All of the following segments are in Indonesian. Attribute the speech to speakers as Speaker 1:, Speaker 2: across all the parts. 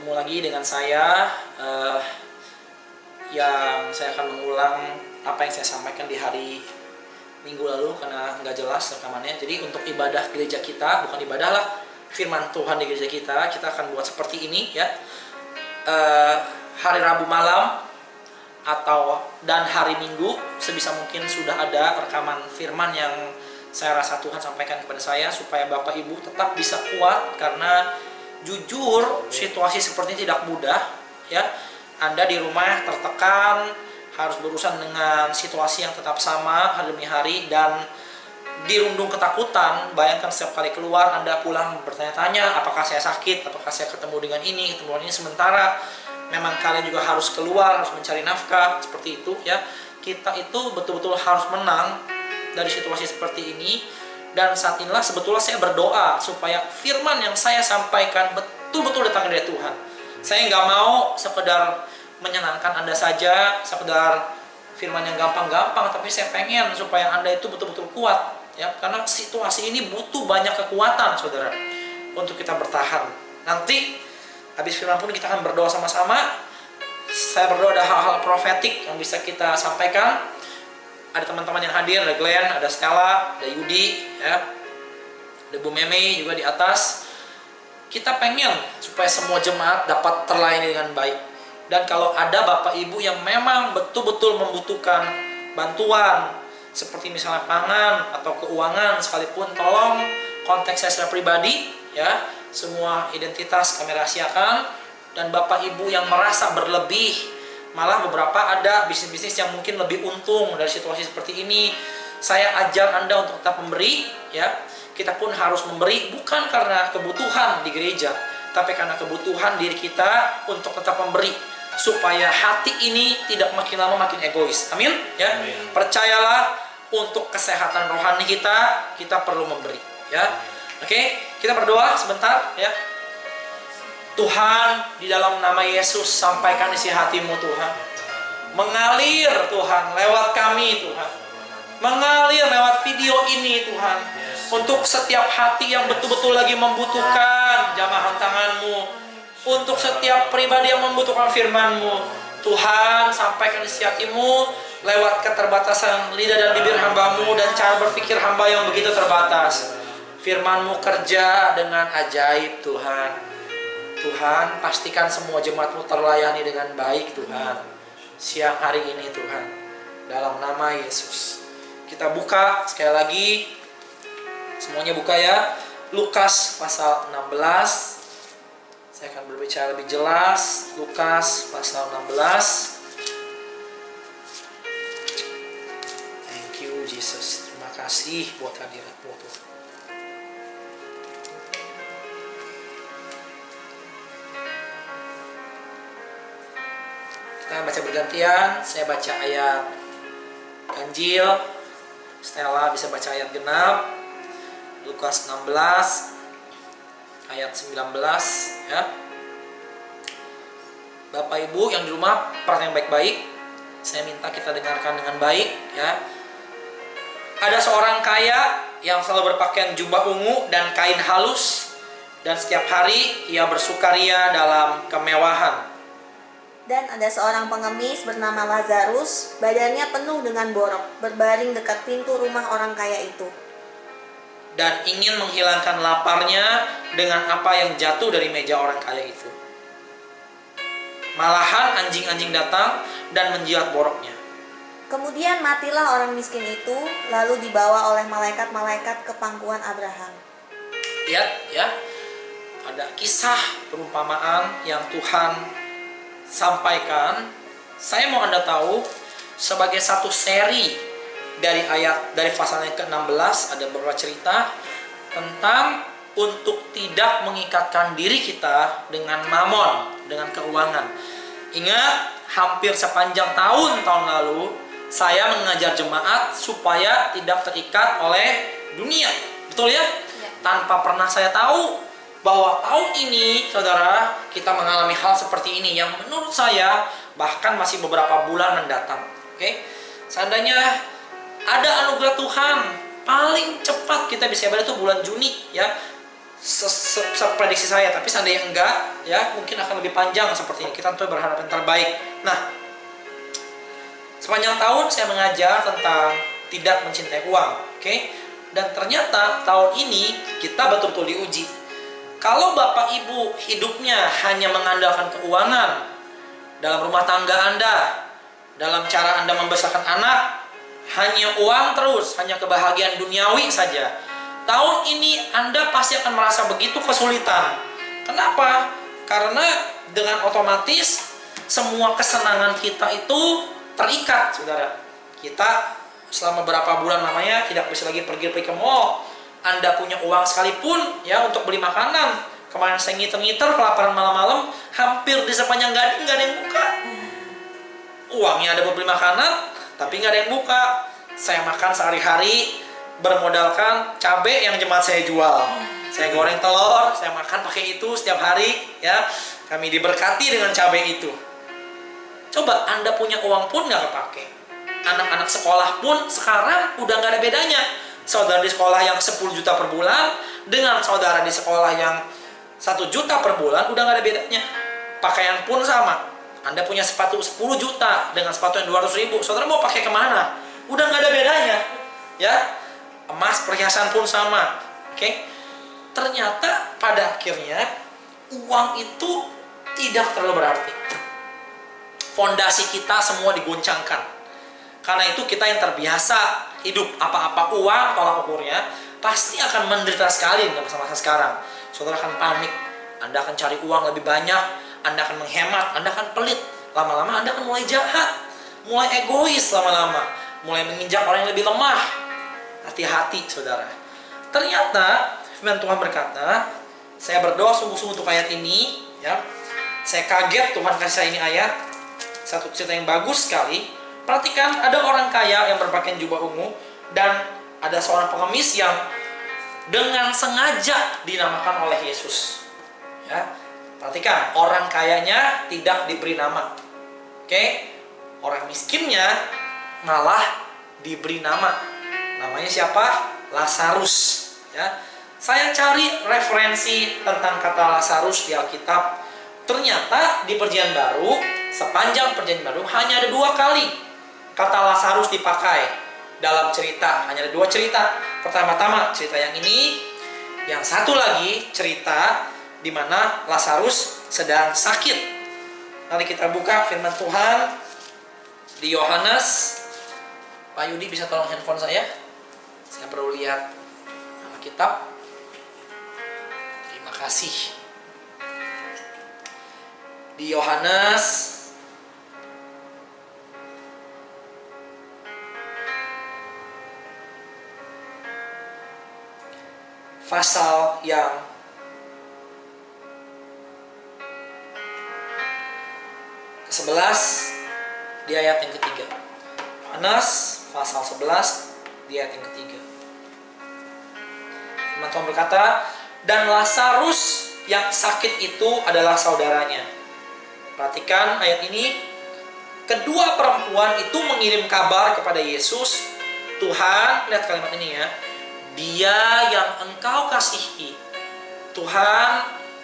Speaker 1: Ketemu lagi dengan saya yang saya akan mengulang apa yang saya sampaikan di hari Minggu lalu karena nggak jelas rekamannya. Jadi untuk ibadah gereja kita, bukan ibadah lah, firman Tuhan di gereja kita akan buat seperti ini ya. Hari Rabu malam dan hari Minggu sebisa mungkin sudah ada rekaman firman yang saya rasa Tuhan sampaikan kepada saya supaya Bapak Ibu tetap bisa kuat, karena jujur situasi seperti ini tidak mudah ya. Anda di rumah tertekan, harus berurusan dengan situasi yang tetap sama hari demi hari dan dirundung ketakutan. Bayangkan setiap kali keluar Anda pulang bertanya-tanya, apakah saya sakit, apakah saya ketemu dengan ini, ketemu dengan ini. Sementara memang kalian juga harus keluar, harus mencari nafkah, seperti itu ya. Kita itu betul-betul harus menang dari situasi seperti ini. Dan saat inilah sebetulnya saya berdoa supaya firman yang saya sampaikan betul-betul datang dari Tuhan. Saya nggak mau sekedar menyenangkan Anda saja, sekedar firman yang gampang-gampang, tapi saya pengen supaya Anda itu betul-betul kuat ya, karena situasi ini butuh banyak kekuatan saudara untuk kita bertahan. Nanti habis firman pun kita akan berdoa sama-sama. Saya berdoa ada hal-hal profetik yang bisa kita sampaikan. Ada teman-teman yang hadir, ada Glenn, ada Stella, ada Yudi ya, ada Bu Meme juga di atas. Kita pengen supaya semua jemaat dapat terlayani dengan baik. Dan kalau ada Bapak Ibu yang memang betul-betul membutuhkan bantuan, seperti misalnya pangan atau keuangan sekalipun, tolong kontak saya secara pribadi ya. Semua identitas kami rahasiakan. Dan Bapak Ibu yang merasa berlebih, malah beberapa ada bisnis-bisnis yang mungkin lebih untung dari situasi seperti ini, saya ajar Anda untuk tetap memberi ya. Kita pun harus memberi bukan karena kebutuhan di gereja, tapi karena kebutuhan diri kita untuk tetap memberi, supaya hati ini tidak makin lama makin egois. Amin ya. Amin. Percayalah, untuk kesehatan rohani kita perlu memberi ya. Oke, kita berdoa sebentar ya. Tuhan, di dalam nama Yesus, sampaikan isi hatimu Tuhan. Mengalir Tuhan lewat kami Tuhan, mengalir lewat video ini Tuhan, untuk setiap hati yang betul-betul lagi membutuhkan jamahan tangan-Mu, untuk setiap pribadi yang membutuhkan firman-Mu. Tuhan, sampaikan isi hati-Mu lewat keterbatasan lidah dan bibir hamba-Mu dan cara berpikir hamba yang begitu terbatas. Firman-Mu kerja dengan ajaib Tuhan. Tuhan, pastikan semua jemaat-Mu terlayani dengan baik Tuhan siang hari ini Tuhan, dalam nama Yesus. Kita buka sekali lagi, semuanya buka ya, Lukas pasal 16. Saya akan berbicara lebih jelas. Lukas pasal 16. Thank you Jesus. Terima kasih buat hadirat-Mu Tuhan. Kita baca bergantian. Saya baca ayat ganjil, Stella bisa baca ayat genap. Lukas 16 ayat 19 ya. Bapak Ibu yang di rumah perhatikan baik-baik. Saya minta kita dengarkan dengan baik ya. Ada seorang kaya yang selalu berpakaian jubah ungu dan kain halus, dan setiap hari ia bersukaria dalam kemewahan.
Speaker 2: Dan ada seorang pengemis bernama Lazarus, badannya penuh dengan borok, berbaring dekat pintu rumah orang kaya itu.
Speaker 1: Dan ingin menghilangkan laparnya dengan apa yang jatuh dari meja orang kaya itu. Malahan anjing-anjing datang dan menjilat boroknya.
Speaker 2: Kemudian matilah orang miskin itu, lalu dibawa oleh malaikat-malaikat ke pangkuan Abraham.
Speaker 1: Lihat ya, ada kisah perumpamaan yang Tuhan sampaikan. Saya mau Anda tahu, sebagai satu seri dari pasal yang ke-16 ada beberapa cerita tentang untuk tidak mengikatkan diri kita dengan mamon, dengan keuangan. Ingat, hampir sepanjang tahun lalu saya mengajar jemaat supaya tidak terikat oleh dunia. Betul ya? Tanpa pernah saya tahu bahwa tahun ini saudara kita mengalami hal seperti ini yang menurut saya bahkan masih beberapa bulan mendatang. Oke, seandainya ada anugerah Tuhan, paling cepat kita bisa ibadah itu bulan Juni ya. Seprediksi saya, tapi seandainya enggak, ya mungkin akan lebih panjang seperti ini. Kita tentu berharap yang terbaik. Nah, sepanjang tahun saya mengajar tentang tidak mencintai uang, oke? Dan ternyata tahun ini kita betul-betul diuji. Kalau Bapak Ibu hidupnya hanya mengandalkan keuangan dalam rumah tangga Anda, dalam cara Anda membesarkan anak, hanya uang terus, hanya kebahagiaan duniawi saja, tahun ini Anda pasti akan merasa begitu kesulitan. Kenapa? Karena dengan otomatis semua kesenangan kita itu terikat, saudara. Kita selama beberapa bulan namanya tidak bisa lagi pergi ke mall. Anda punya uang sekalipun ya untuk beli makanan. Kemarin saya ngiter-ngiter kelaparan malam-malam, hampir di sepanjang Gading nggak ada yang buka. Uangnya ada buat beli makanan, tapi nggak ada yang buka. Saya makan sehari-hari bermodalkan cabai yang jemaat saya jual. Saya goreng telur, saya makan pakai itu setiap hari ya. Kami diberkati dengan cabai itu. Coba Anda punya uang pun nggak kepake. Anak-anak sekolah pun sekarang udah nggak ada bedanya. Saudara di sekolah yang 10 juta per bulan dengan saudara di sekolah yang 1 juta per bulan udah nggak ada bedanya. Pakaian pun sama. Anda punya sepatu 10 juta dengan sepatu yang 200 ribu. Saudara mau pakai kemana? Udah nggak ada bedanya. Ya, emas perhiasan pun sama. Oke? Ternyata pada akhirnya uang itu tidak terlalu berarti. Fondasi kita semua digoncangkan. Karena itu kita yang terbiasa hidup apa-apa uang tolak ukurnya pasti akan menderita sekali dalam masa-masa sekarang. Saudara akan panik, Anda akan cari uang lebih banyak, Anda akan menghemat, Anda akan pelit. Lama-lama Anda akan mulai jahat, mulai egois lama-lama, mulai menginjak orang yang lebih lemah. Hati-hati, saudara. Ternyata firman Tuhan berkata, saya berdoa sungguh-sungguh untuk ayat ini, ya. Saya kaget Tuhan kasih saya ini ayat, satu cerita yang bagus sekali. Perhatikan, ada orang kaya yang berpakaian jubah ungu dan ada seorang pengemis yang dengan sengaja dinamakan oleh Yesus. Ya, perhatikan, orang kayanya tidak diberi nama, oke? Orang miskinnya malah diberi nama. Namanya siapa? Lazarus. Ya, saya cari referensi tentang kata Lazarus di Alkitab. Ternyata di Perjanjian Baru, sepanjang Perjanjian Baru hanya ada 2 kali kata Lazarus dipakai dalam cerita. Hanya ada 2 cerita. Pertama-tama cerita yang ini, yang satu lagi cerita di mana Lazarus sedang sakit. Nanti kita buka firman Tuhan di Yohanes. Pak Yudi bisa tolong handphone saya? Saya perlu lihat Alkitab. Terima kasih. Di Yohanes pasal yang ke-11 di ayat yang ketiga. Yohanes pasal 11 di ayat yang ketiga. Firman Tuhan berkata, dan Lazarus yang sakit itu adalah saudaranya. Perhatikan ayat ini. Kedua perempuan itu mengirim kabar kepada Yesus. Tuhan, lihat kalimat ini ya. Dia yang engkau kasihi, Tuhan,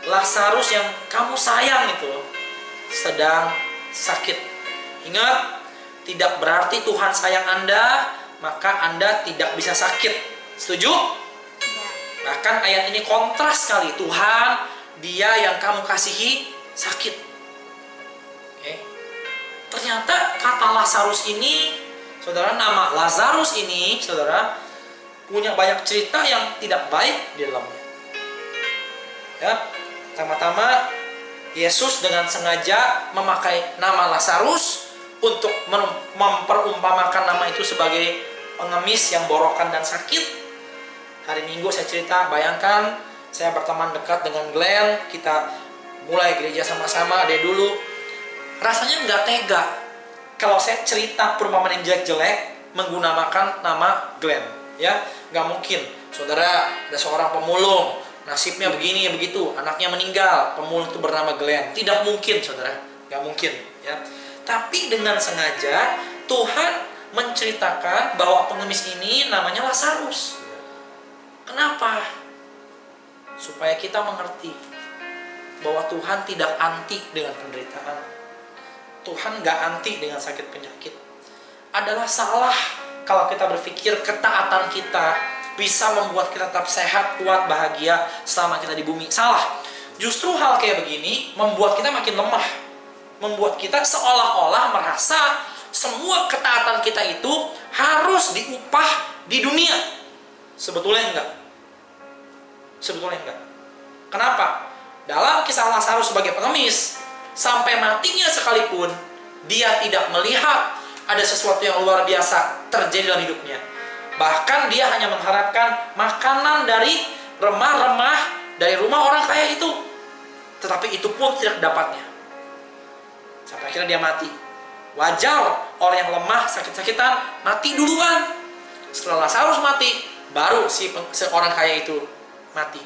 Speaker 1: Lazarus yang kamu sayang itu sedang sakit. Ingat, tidak berarti Tuhan sayang Anda, maka Anda tidak bisa sakit. Setuju? Bahkan ayat ini kontras sekali. Tuhan, dia yang kamu kasihi sakit. Oke. Ternyata kata Lazarus ini, saudara, nama Lazarus ini, saudara, punya banyak cerita yang tidak baik di dalamnya. Ya, pertama-tama Yesus dengan sengaja memakai nama Lazarus untuk memperumpamakan nama itu sebagai pengemis yang borokan dan sakit. Hari Minggu saya cerita, bayangkan saya berteman dekat dengan Glenn, kita mulai gereja sama-sama dari dulu. Rasanya nggak tega kalau saya cerita perumpamaan yang jelek-jelek menggunakan nama Glenn. Ya, nggak mungkin. Saudara, ada seorang pemulung, nasibnya begini begitu, anaknya meninggal, pemulung itu bernama Glenn. Tidak mungkin, saudara, nggak mungkin. Ya, tapi dengan sengaja Tuhan menceritakan bahwa pengemis ini namanya Lazarus. Kenapa? supaya kita mengerti bahwa Tuhan tidak anti dengan penderitaan. Tuhan gak anti dengan sakit penyakit. Adalah salah kalau kita berpikir ketaatan kita bisa membuat kita tetap sehat, kuat, bahagia selama kita di bumi. Salah. Justru hal kayak begini membuat kita makin lemah. Membuat kita seolah-olah merasa semua ketaatan kita itu harus diupah di dunia. Sebetulnya enggak. Sebetulnya enggak. Kenapa? Dalam kisah Lazarus sebagai pengemis, sampai matinya sekalipun, dia tidak melihat ada sesuatu yang luar biasa terjadi dalam hidupnya. Bahkan dia hanya mengharapkan makanan dari remah-remah dari rumah orang kaya itu. Tetapi itu pun tidak dapatnya. Sampai akhirnya dia mati. Wajar orang yang lemah, sakit-sakitan, mati duluan. Setelah Lazarus mati, baru si orang kaya itu mati.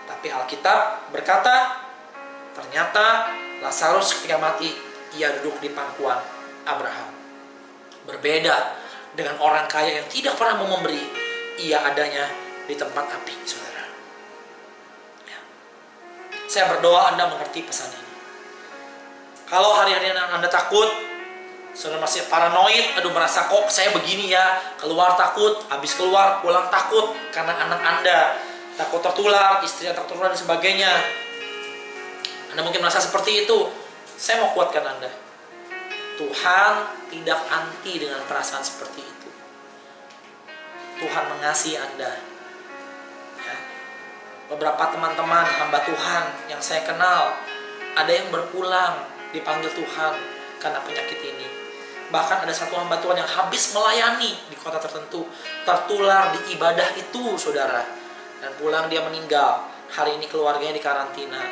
Speaker 1: Tapi Alkitab berkata, ternyata Lazarus ketika mati, ia duduk di pangkuan Abraham. Berbeda dengan orang kaya yang tidak pernah mau memberi, ia adanya di tempat api, saudara. Ya. Saya berdoa Anda mengerti pesan ini. Kalau hari-hari Anda takut, saudara masih paranoid, aduh merasa kok saya begini ya, keluar takut, habis keluar pulang takut karena anak Anda takut tertular, istri yang tertular dan sebagainya. Anda mungkin merasa seperti itu. Saya mau kuatkan Anda. Tuhan tidak anti dengan perasaan seperti itu. Tuhan mengasihi Anda. Ya. Beberapa teman-teman hamba Tuhan yang saya kenal, ada yang berpulang dipanggil Tuhan karena penyakit ini. Bahkan ada satu hamba Tuhan yang habis melayani di kota tertentu, tertular di ibadah itu, saudara. Dan pulang dia meninggal. Hari ini keluarganya di karantina.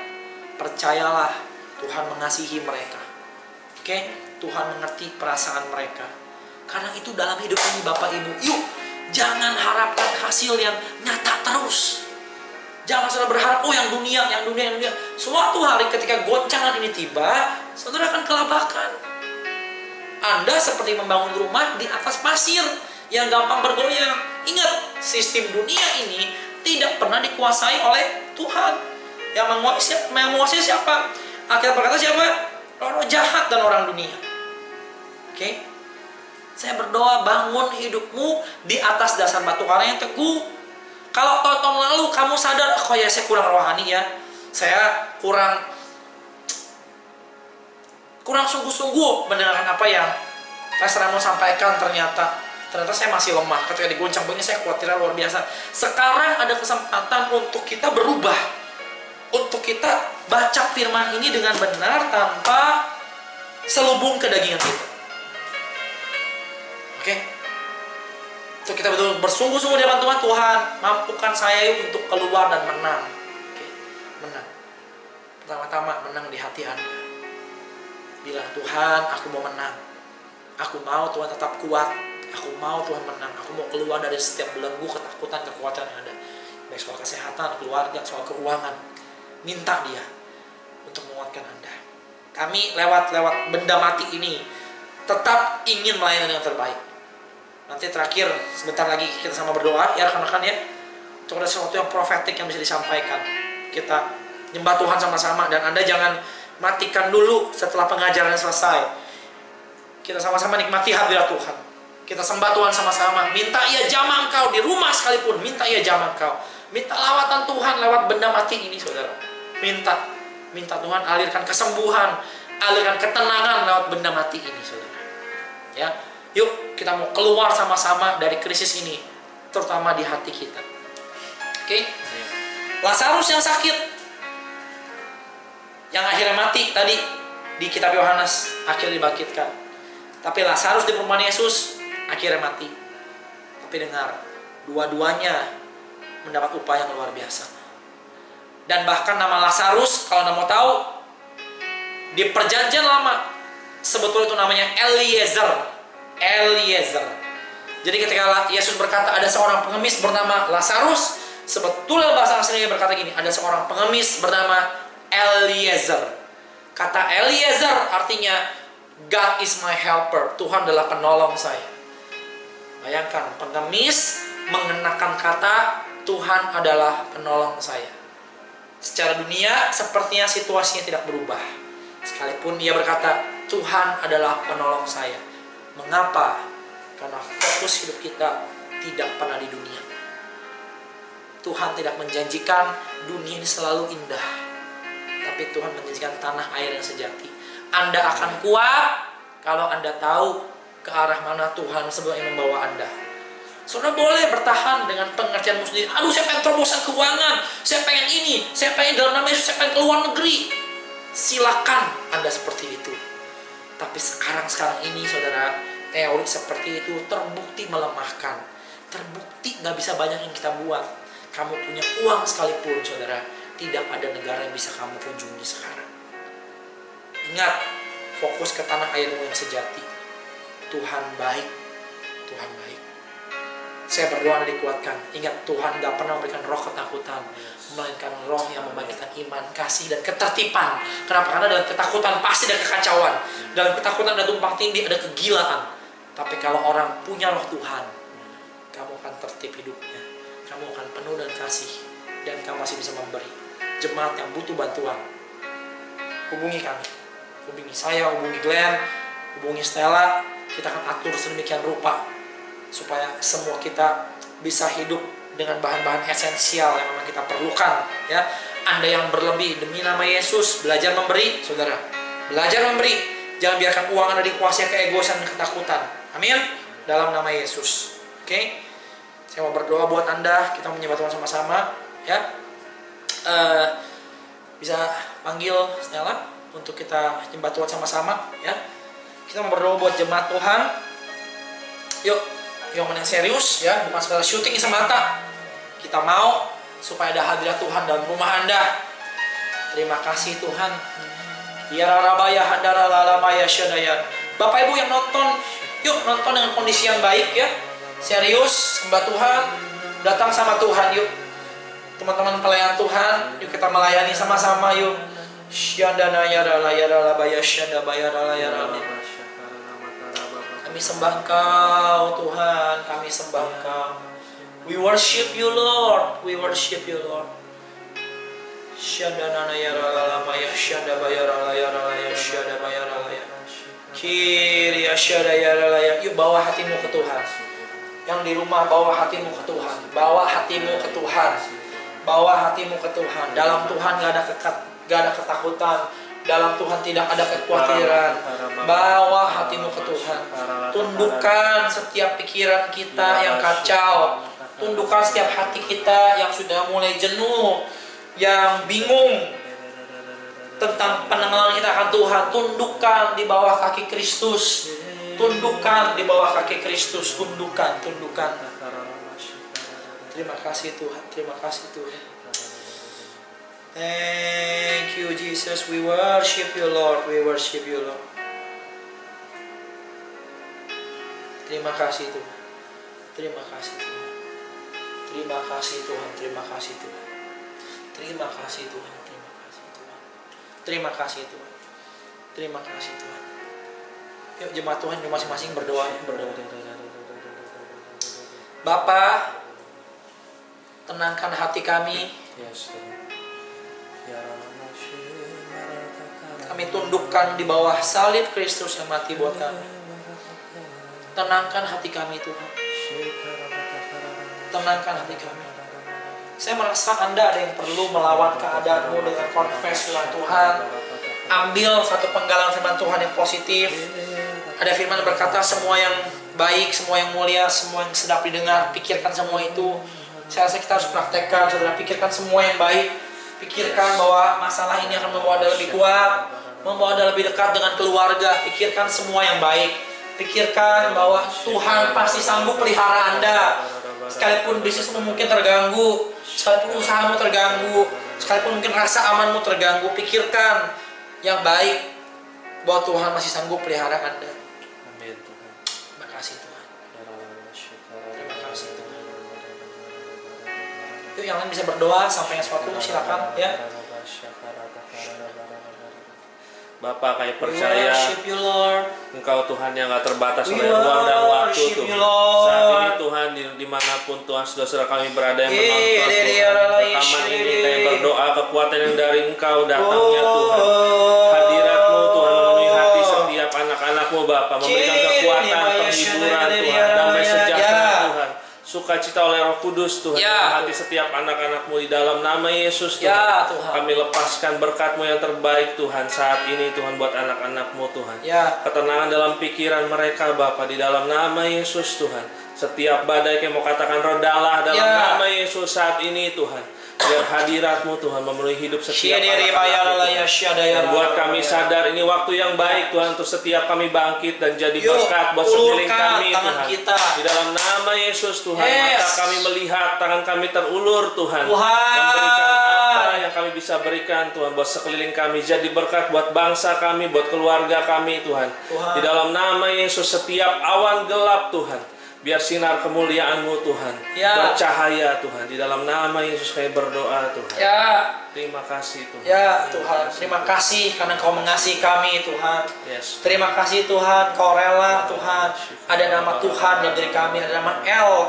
Speaker 1: Percayalah, Tuhan mengasihi mereka. Oke? Tuhan mengerti perasaan mereka. Karena itu dalam hidup ini Bapak Ibu, yuk jangan harapkan hasil yang nyata terus. Jangan saudara berharap, oh yang dunia. Suatu hari ketika goncangan ini tiba, saudara akan kelabakan. Anda seperti membangun rumah di atas pasir yang gampang bergoyang. Ingat, sistem dunia ini tidak pernah dikuasai oleh Tuhan. Yang menguasai siapa? Alkitab berkata siapa? Orang jahat dan orang dunia. Oke? Saya berdoa bangun hidupmu di atas dasar batu karang yang teguh. Kalau tahun lalu kamu sadar, oh ya saya kurang rohani ya, saya kurang sungguh-sungguh mendengarkan apa yang Pastor Ramon sampaikan, ternyata saya masih lemah. Ketika digoncang begini saya khawatirnya luar biasa. Sekarang ada kesempatan untuk kita berubah, untuk kita baca firman ini dengan benar tanpa selubung kedagingan kita. Oke? Untuk kita betul bersungguh-sungguh di hadapan Tuhan, Tuhan mampukan saya untuk keluar dan menang. Oke? Menang. Pertama-tama menang di hati Anda. Bilang, Tuhan aku mau menang. Aku mau Tuhan tetap kuat. Aku mau Tuhan menang. Aku mau keluar dari setiap belenggu ketakutan, kekuatan yang ada. Baik soal kesehatan, keluarga, soal keuangan. Minta dia untuk menguatkan Anda. Kami lewat benda mati ini tetap ingin melayani dengan terbaik. Nanti terakhir sebentar lagi kita sama berdoa ya rekan-rekan ya. Untuk ada sesuatu yang profetik yang bisa disampaikan. Kita nyembah Tuhan sama-sama, dan Anda jangan matikan dulu setelah pengajaran selesai. Kita sama-sama nikmati hadirat Tuhan. Kita sembah Tuhan sama-sama. Minta ia jamah engkau di rumah sekalipun. Minta ia jamah engkau. Minta lawatan Tuhan lewat benda mati ini, saudara. Minta Tuhan alirkan kesembuhan, alirkan ketenangan lewat benda mati ini, saudara. Ya, yuk kita mau keluar sama-sama dari krisis ini, terutama di hati kita. Oke? Lazarus yang sakit, yang akhirnya mati tadi di kitab Yohanes, akhirnya dibangkitkan. Tapi Lazarus di perumahan Yesus akhirnya mati. Tapi dengar, dua-duanya mendapat upah yang luar biasa. Dan bahkan nama Lazarus, kalau Anda mau tahu, di perjanjian lama sebetulnya itu namanya Eliezer. Jadi ketika Yesus berkata ada seorang pengemis bernama Lazarus, sebetulnya bahasa aslinya berkata gini, ada seorang pengemis bernama Eliezer. Kata Eliezer artinya God is my helper. Tuhan adalah penolong saya. Bayangkan, pengemis mengenakan kata Tuhan adalah penolong saya. Secara dunia sepertinya situasinya tidak berubah. Sekalipun ia berkata, Tuhan adalah penolong saya. Mengapa? Karena fokus hidup kita tidak pernah di dunia. Tuhan tidak menjanjikan dunia ini selalu indah, tapi Tuhan menjanjikan tanah air yang sejati. Anda akan kuat kalau Anda tahu ke arah mana Tuhan sebenarnya membawa Anda. Saudara boleh bertahan dengan pengertianmu sendiri. Aduh, saya pengen terobosan keuangan, saya pengen ini, saya pengen dalam nama Yesus, saya pengen keluar negeri. Silakan Anda seperti itu. Tapi sekarang ini saudara, teori seperti itu terbukti melemahkan. Terbukti gak bisa banyak yang kita buat. Kamu punya uang sekalipun saudara, tidak ada negara yang bisa kamu kunjungi sekarang. Ingat, fokus ke tanah airmu yang sejati. Tuhan baik. Tuhan baik. Saya berdoa dan dikuatkan. Ingat, Tuhan gak pernah memberikan roh ketakutan, melainkan roh yang membangkitkan iman, kasih, dan ketertiban. Kenapa? Karena dalam ketakutan pasti ada kekacauan. Dalam ketakutan ada tumpang tindih, ada kegilaan. Tapi kalau orang punya roh Tuhan, kamu akan tertib hidupnya. Kamu akan penuh dengan kasih, dan kamu masih bisa memberi. Jemaat yang butuh bantuan, hubungi kami. Hubungi saya, hubungi Glenn, hubungi Stella. Kita akan atur sedemikian rupa supaya semua kita bisa hidup dengan bahan-bahan esensial yang memang kita perlukan, ya. Anda yang berlebih demi nama Yesus, belajar memberi, saudara. Belajar memberi. Jangan biarkan uang Anda dikuasai keegoisan dan ketakutan. Amin. Dalam nama Yesus. Oke. Saya mau berdoa buat Anda. Kita menyembah Tuhan sama-sama, ya. Bisa panggil Stella untuk kita menyembah Tuhan sama-sama, ya. Kita mau berdoa buat jemaat Tuhan. Yuk. Yang mana serius, ya, bukan sekadar syuting semata. Kita mau supaya ada hadirat Tuhan dalam rumah Anda. Terima kasih Tuhan. Ya rabaya hadara lalamaya syadaya. Bapak Ibu yang nonton, yuk nonton dengan kondisi yang baik, ya. Serius sembah Tuhan, datang sama Tuhan yuk. Teman-teman pelayan Tuhan, yuk kita melayani sama-sama yuk. Syandana yarala yarala baya syanda bayarala yarala. Kami sembah Engkau Tuhan, kami sembah Engkau. We worship you Lord, we worship you Lord. Syandana yarala maya syanda bayarala yarala ya syanda bayarala ya. Kiri syanda yarala ya. Yuk bawa hatimu ke Tuhan. Yang di rumah bawa hatimu ke Tuhan. Bawa hatimu ke Tuhan. Bawa hatimu ke Tuhan. Dalam Tuhan gak ada ketakutan. Dalam Tuhan tidak ada kekhawatiran. Bawa hatimu ke Tuhan. Tundukkan setiap pikiran kita yang kacau. Tundukkan setiap hati kita yang sudah mulai jenuh, yang bingung tentang pengenalan kita akan Tuhan. Tundukkan di bawah kaki Kristus. Tundukkan di bawah kaki Kristus. Tundukkan. Terima kasih Tuhan. Terima kasih Tuhan. Thank you Jesus. We worship you Lord. We worship you Lord. Terima kasih Tuhan. Terima kasih Tuhan. Terima kasih Tuhan. Terima kasih Tuhan. Terima kasih Tuhan. Terima kasih Tuhan. Terima kasih Tuhan. Terima kasih Tuhan. Yuk jemaat Tuhan masing-masing berdoa. Bapa, tenangkan hati kami. Kami tundukkan di bawah salib Kristus yang mati buat kami. Tenangkan hati kami Tuhan. Tenangkan hati kami. Saya merasa Anda ada yang perlu melawan keadaanmu dengan confess dengan Tuhan. Ambil satu penggalan firman Tuhan yang positif. Ada firman yang berkata semua yang baik, semua yang mulia, semua yang sedap didengar, pikirkan semua itu. Saya rasa kita harus praktekkan, saudara. Pikirkan semua yang baik. Pikirkan bahwa masalah ini akan membawa Anda lebih kuat, membawa Anda lebih dekat dengan keluarga. Pikirkan semua yang baik. Pikirkan bahwa Tuhan pasti sanggup pelihara Anda. Sekalipun bisnismu mungkin terganggu, sekalipun usahamu terganggu, sekalipun mungkin rasa amanmu terganggu, pikirkan yang baik bahwa Tuhan masih sanggup pelihara Anda.
Speaker 3: Amin Tuhan.
Speaker 1: Terima kasih Tuhan. Terima kasih Tuhan. Yuk yang lain bisa berdoa, sampaikan sesuatu, silakan ya.
Speaker 3: Bapa, kami
Speaker 1: We
Speaker 3: percaya
Speaker 1: worship you, Lord.
Speaker 3: Engkau Tuhan yang gak terbatas
Speaker 1: We
Speaker 3: oleh ruang dan waktu
Speaker 1: worship
Speaker 3: Tuhan.
Speaker 1: you, Lord.
Speaker 3: Saat ini Tuhan, dimanapun Tuhan saudara kami berada yang menonton Tuhan, rekaman ini kami berdoa kekuatan yang dari Engkau datangnya Tuhan. Hadirat-Mu Tuhan memenuhi hati setiap anak-anak-Mu Bapa, memberikan kekuatan, penghiburan Tuhan, damai sejahtera Tuhan, sukacita oleh Roh Kudus Tuhan,
Speaker 1: Ya.
Speaker 3: hati setiap anak-anak-Mu di dalam nama Yesus Tuhan.
Speaker 1: Ya, Tuhan.
Speaker 3: Kami lepaskan berkat-Mu yang terbaik Tuhan saat ini Tuhan buat anak-anak-Mu Tuhan.
Speaker 1: Ya.
Speaker 3: Ketenangan dalam pikiran mereka Bapa di dalam nama Yesus Tuhan. Setiap badai yang mau katakan redalah dalam
Speaker 1: Ya.
Speaker 3: nama Yesus saat ini Tuhan. Biar hadirat-Mu Tuhan memenuhi hidup setiap anak-anak-Mu Tuhan. Dan buat kami sadar ini waktu yang baik Tuhan untuk setiap kami bangkit dan jadi
Speaker 1: Yuk,
Speaker 3: berkat buat sekeliling
Speaker 1: ulurkan
Speaker 3: kami
Speaker 1: tangan
Speaker 3: Tuhan.
Speaker 1: kita.
Speaker 3: Di dalam nama Yesus Tuhan,
Speaker 1: Yes.
Speaker 3: mata kami melihat, tangan kami terulur Tuhan.
Speaker 1: Tuhan.
Speaker 3: Memberikan apa yang kami bisa berikan Tuhan buat sekeliling kami. Jadi berkat buat bangsa kami, buat keluarga kami Tuhan.
Speaker 1: Tuhan.
Speaker 3: Di dalam nama Yesus setiap awan gelap Tuhan, biar sinar kemuliaan-Mu Tuhan
Speaker 1: Ya.
Speaker 3: bercahaya Tuhan. Di dalam nama Yesus kami berdoa Tuhan.
Speaker 1: Ya.
Speaker 3: Terima kasih Tuhan.
Speaker 1: Ya Tuhan, terima kasih karena Kau mengasihi kami Tuhan.
Speaker 3: Yes.
Speaker 1: Terima kasih Tuhan, Kau rela Tuhan. Ada nama Tuhan dalam diri kami, ada nama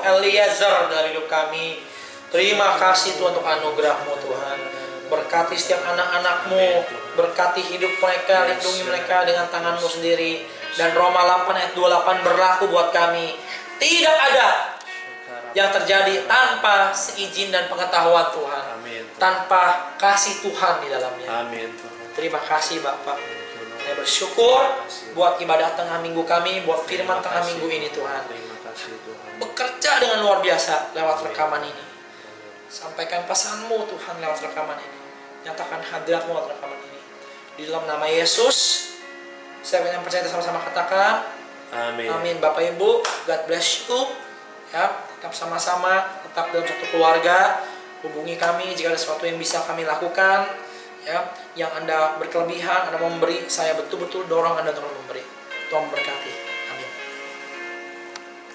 Speaker 1: Eliezer dalam hidup kami. Terima kasih Tuhan untuk anugerah-Mu Tuhan. Berkati setiap anak-anak-Mu, berkati hidup mereka, lindungi mereka dengan tangan-Mu sendiri. Dan Roma 8 ayat 28 berlaku buat kami. Tidak ada yang terjadi tanpa seizin dan pengetahuan Tuhan.
Speaker 3: Amin.
Speaker 1: Tanpa kasih Tuhan di dalamnya.
Speaker 3: Amin Tuhan.
Speaker 1: Terima kasih Bapak. Saya bersyukur buat ibadah tengah minggu kami, buat firman tengah minggu ini Tuhan.
Speaker 3: Terima kasih Tuhan.
Speaker 1: Bekerja dengan luar biasa lewat rekaman ini. Sampaikan pesan-Mu Tuhan lewat rekaman ini. Nyatakan hadirat-Mu lewat rekaman ini. Di dalam nama Yesus, saya yang percaya sama-sama katakan
Speaker 3: Amin.
Speaker 1: amin. Bapak Ibu, God bless you. Ya, tetap sama-sama, tetap dalam satu keluarga. Hubungi kami jika ada sesuatu yang bisa kami lakukan. Ya, yang Anda berkelebihan, Anda mau memberi, saya betul-betul dorong Anda untuk memberi. Tuhan memberkati.